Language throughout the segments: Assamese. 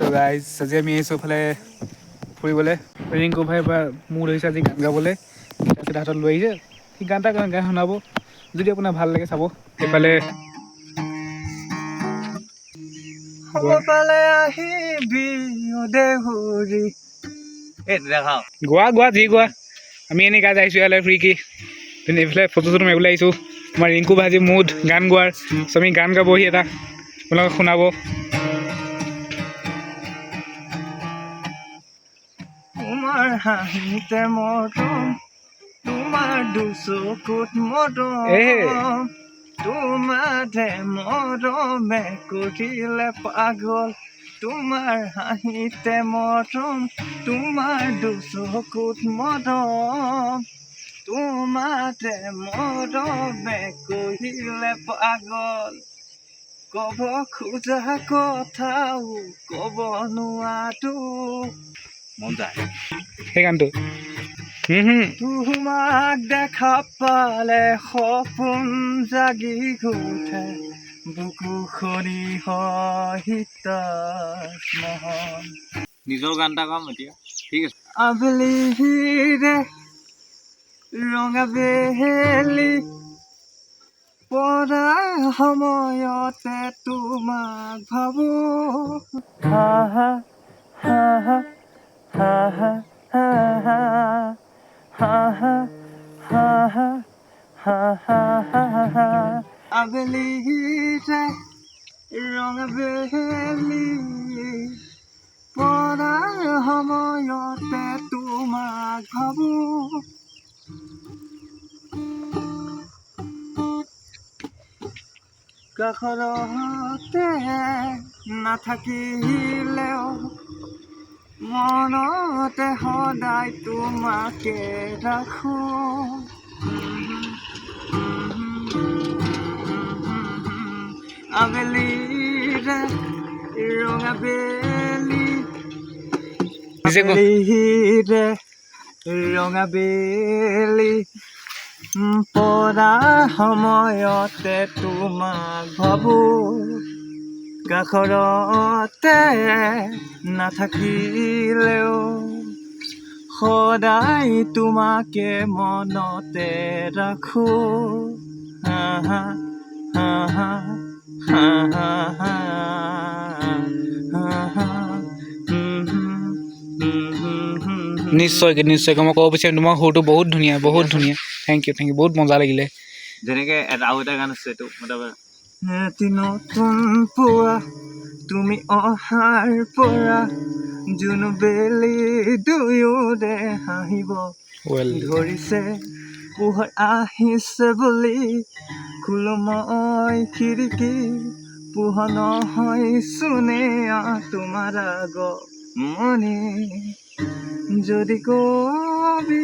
গাইজ আজি আমি আহিছোঁ ফালে ফুৰিবলৈ ৰিংকু ভাই বা মোৰ হৈছে আজি গান গাবলৈ গীটাৰ চিটাৰ হাতত লৈ আহিছে সি গান এটা গান শুনাব যদি আপোনাৰ ভাল লাগে চাব এইফালে গোৱা গোৱা যি গোৱা আমি এনেই গাই আহিছোঁ ইয়ালৈ ফ্ৰী কি এইফালে ফটো চটো মাৰিবলৈ আহিছোঁ আমাৰ ৰিংকু ভাই আজি মুড গান গোৱাৰ চ' আমি গান গাবহি এটা আপোনালোকক শুনাব তোমাৰ হাঁহিতে মৰম তোমাৰ দুচকুত মৰম তোমাৰে মৰমে কৰিলে পাগল তোমাৰ হাঁহিতে মৰম তোমাৰ দুচকুত মৰম তোমাৰে মৰমে কৰিলে পাগল কব খোজা কথাও কব নোৱাৰো মন যায় সেই গানটো তোমাক দেখা পালে সপোন জাগি উঠে বুকু খনি মহন নিজৰ গান এটা গাম এতিয়া ঠিক আছে আবেলিৰে ৰঙা বেলি পৰাৰ সময়তে তোমাক ভাবো হা হা হা হা হা হা হা হা ha ha ha ha ha ha ha ha আবেলিৰে ৰঙা বেলি পৰাৰ সময়তে তোমাক ভাবো কাষৰতে নাথাকিলেও মনতে সদায় তোমাকে ৰাখো আবেলিৰে ৰঙা বেলি আবেলিৰে ৰঙা বেলি পৰা সময়তে তোমাক ভাবো কাষৰতে নাথাকিলেও সদায় তোমাকে মনতে ৰাখো হা হা হা হা হা হা হা হা নিশ্চয়কৈ নিশ্চয়কৈ মই ক'ব বিচাৰিম তোমাৰ সুৰটো বহুত ধুনীয়া থেংক ইউ বহুত মজা লাগিলে যেনেকৈ আৰু এটা গান আছে এইটো এটি নতুন পুৱা তুমি অহাৰ পৰা জোন বেলি দুয়োৰে হাঁহিব ধৰিছে পোহৰ আহিছে বুলি খোলো মই খিৰিকী পোহৰ নহয় চোনে তোমাৰ আগমনি যদি কবি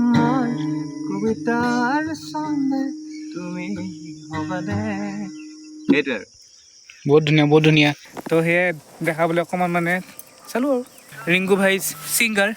মই কবিতাৰ চন্দে তুমি হবানে সেইটোৱে আৰু বহুত ধুনীয়া তো সেয়ে দেখাবলৈ অকণমান মানে চালোঁ আৰু ৰিংকু ভাই singer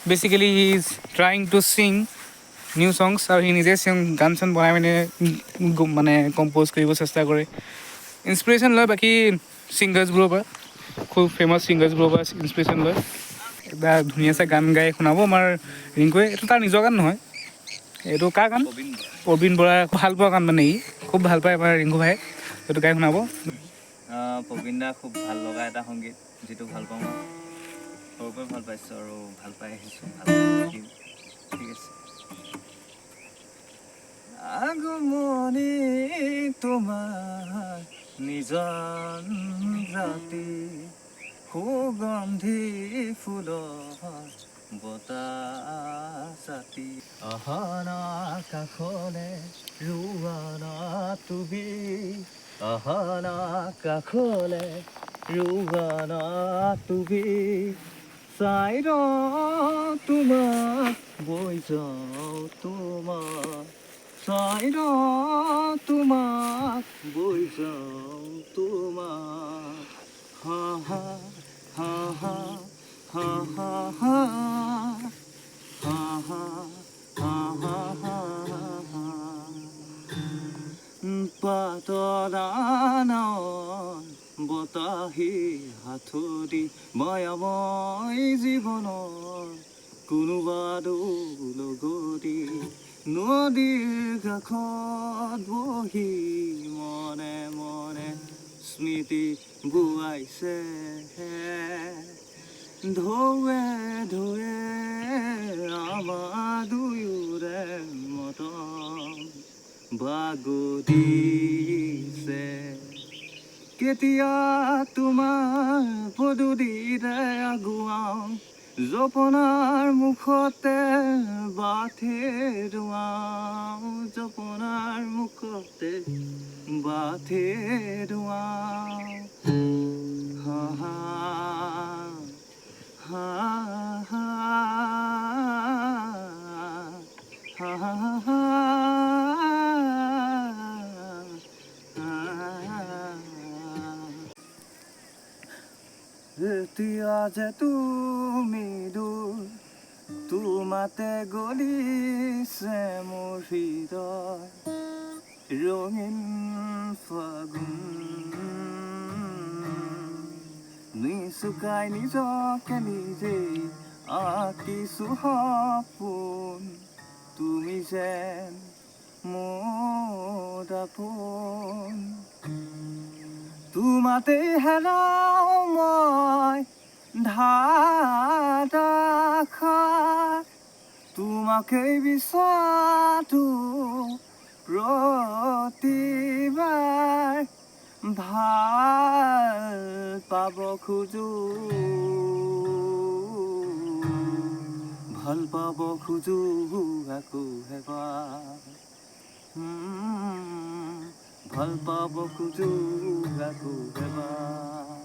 basically he is trying to sing new songs আৰু সি নিজে গান চান বনাই মানে কম্প'জ কৰিব চেষ্টা কৰে ইনস্পিৰেশ্যন লয় বাকী ছিংগাৰ্ছবোৰৰ পৰা খুব ফেমাছ ছিংগাৰ্ছবোৰৰ পৰা ইনস্পিৰেশ্যন লয় এটা ধুনীয়াছে গান গাই শুনাব আমাৰ ৰিংকুৱে এইটো তাৰ নিজৰ গান নহয় এইটো কাৰ গান প্ৰবীণ বৰা ভাল পোৱা গান মানে ই খুব ভাল পায় আমাৰ ৰিংকু ভাই সেইটো গাই শুনাব প্ৰবীণ দা খুব ভাল লগা এটা সংগীত যিটো ভাল পাওঁ মই সৰুৰ পৰা ভাল পাইছোঁ আৰু ভাল পাই আহিছোঁ ভাল পাই ঠিক আছে আগমনি তোমাৰ নিজন ৰাতি সুগন্ধি ফুলৰ বতাহ ছাতি অহনা কাষলে ৰোৱানা তুমি অহনা কাষলে ৰোৱানা তুমি চাই ৰ তোমাক বৈ যাওঁ তোমাক চাই ৰ তোমাক বৈ যাওঁ তোমাক হা হা হা হা হা হা হা হা হা হা হা হা পাতৰানৰ বত উৎসাহী হাতৰি মায়াময় জীৱনৰ কোনোবা লগৰী নদীৰ কাষত বহি মনে মনে স্মৃতি বোৱাইছে ঢৌৱে ঢৌৱে আমাৰ দুয়োৰে মতন বাগৰিছে কেতিয়া তোমাৰ পদূলিৰে আগুৱাওঁ জপনাৰ মুখতে বাথেৰুৱাওঁ জপনাৰ মুখতে বাথেৰুৱাওঁ হা হা হা হা হা হা হা এতিয়া যে তুমি দূৰ তোমাতে গলিছে মোৰ হৃদয় ৰঙীন ফাগুন নিচুকাই নিজকে নিজেই আঁকিছো সপোন তুমি যেন মোৰ আপোন তোমাতে হেৰাও মই ধাৰাসাৰ তোমাকেই বিচৰাটো প্ৰতিবাৰ ভাল পাব খোজো ভাল পাব খোজো আকৌ এবাৰ ভাল পাব খোজো আকৌ এবাৰ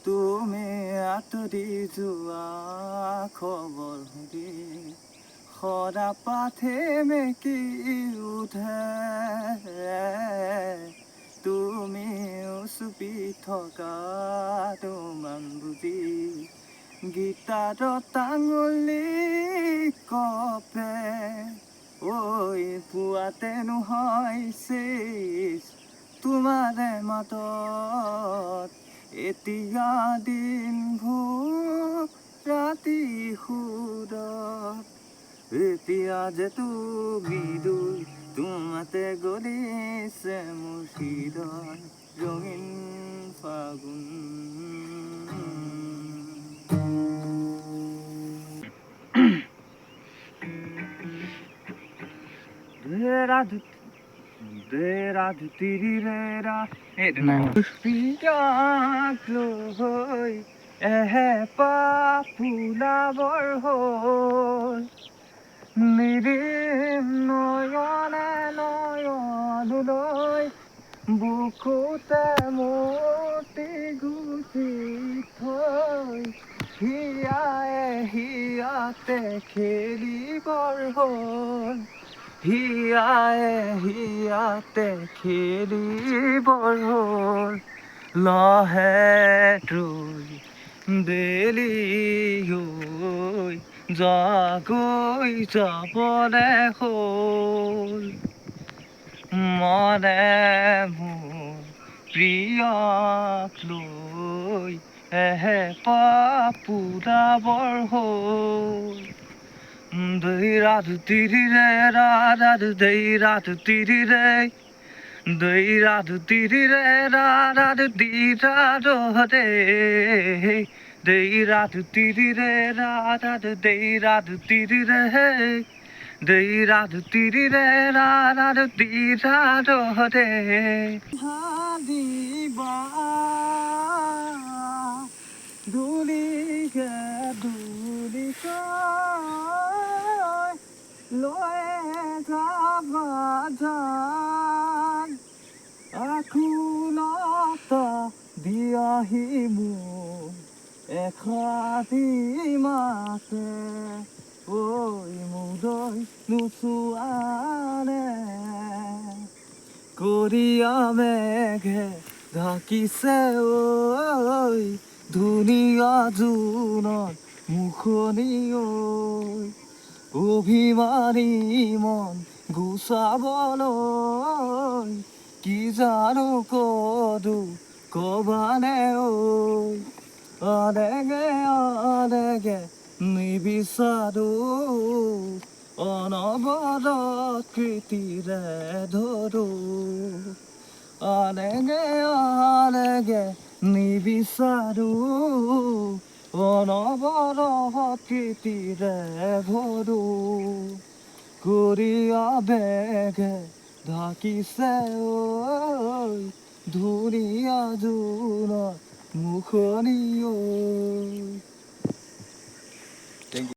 তুমি আঁতৰি যোৱা খবৰ সুধি সদা পাথে মেকি উঠে তুমি চুপি থকা তোমান বুজি গীতাৰত আঙুলি কপে ঐ পুৱাতে নহয় শেষ তোমাৰে মাতত এতিয়া দিনবোৰ ৰাতি সুৰত এতিয়া যে তুমি দূৰ তোমাতে গলিছে মোৰ হৃদয় ৰঙীন ফাগুন ফুলাবৰ হ'ল নিৰিম নয়নে নয়নলৈ বুকুতে মূৰ্তি গুচি থৈ হিয়ায়ে হিয়াতে খেলিবৰ হ'ল হিয়ায়ে হিয়াতে খেলিবৰ হ'ল লাহেকৈ বেলি ঐ জাগৈ যাবলে হ'ল মনে মোৰ প্ৰিয়ক লৈ পুৰাবৰ হ'ল দৈ ৰাধু তিৰিৰে ৰাধু দৈ ৰাধু তিৰিৰে দৈ ৰাধু তিৰিৰে ৰাধু দি ৰাধু দে দৈ ৰাধু তিৰিৰে ৰাধু দৈ ৰাধু তিৰিৰে দৈ ৰাধু তিৰিৰে ৰাধু দি ৰাধু দে হাদিবা দুলিকে দুলিকে লৈ যাবা যান আকুলত দিয়াহি মোৰ এখাদি মাতে ঐ মুদৈ নুচুৱানে কৰিয়া মেঘে ঢাকিছে ঐ ধুনীয়া জোনত মুখনি ঐ অভিমানী মন গুচাবলৈ কি জানো কৰো কবানে ঐ অনেগে নিবিচাৰো অনবৰত কৃতিৰে ধৰো অনেগে নিবিচাৰো অনবৰত কৃতিৰে ভৰো কৰিয়া বেগে ঢাকিছে ঐ ধুনীয়া জোনত মুখনি ঐ